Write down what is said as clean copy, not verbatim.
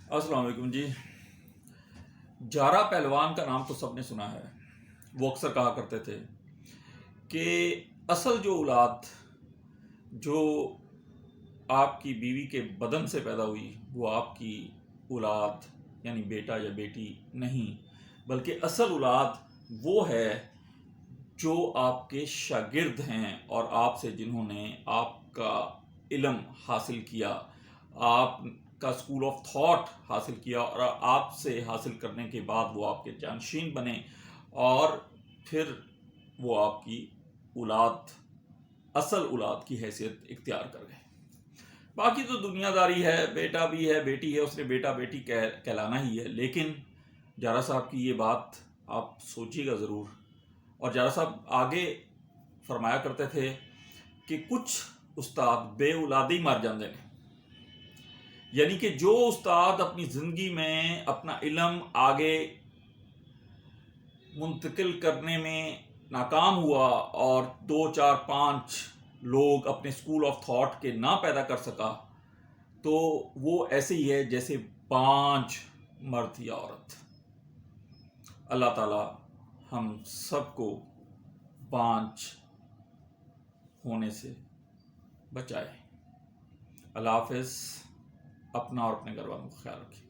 السلام علیکم جی. جارا پہلوان کا نام تو سب نے سنا ہے. وہ اکثر کہا کرتے تھے کہ اصل جو اولاد جو آپ کی بیوی کے بدن سے پیدا ہوئی وہ آپ کی اولاد یعنی بیٹا یا بیٹی نہیں، بلکہ اصل اولاد وہ ہے جو آپ کے شاگرد ہیں اور آپ سے جنہوں نے آپ کا علم حاصل کیا، آپ کا اسکول آف تھاٹ حاصل کیا اور آپ سے حاصل کرنے کے بعد وہ آپ کے جانشین بنے اور پھر وہ آپ کی اولاد، اصل اولاد کی حیثیت اختیار کر گئے. باقی تو دنیا داری ہے، بیٹا بھی ہے بیٹی ہے، اس نے بیٹا بیٹی کہلانا ہی ہے. لیکن جارا صاحب کی یہ بات آپ سوچیے گا ضرور. اور جارا صاحب آگے فرمایا کرتے تھے کہ کچھ استاد بے اولادی مر جاندے نے، یعنی کہ جو استاد اپنی زندگی میں اپنا علم آگے منتقل کرنے میں ناکام ہوا اور 2 4 5 لوگ اپنے اسکول آف تھاٹ کے نہ پیدا کر سکا، تو وہ ایسے ہی ہے جیسے 5 مرد یا عورت. اللہ تعالی ہم سب کو 5 ہونے سے بچائے. اللہ حافظ. اپنا اور اپنے گھر والوں کا خیال رکھیے.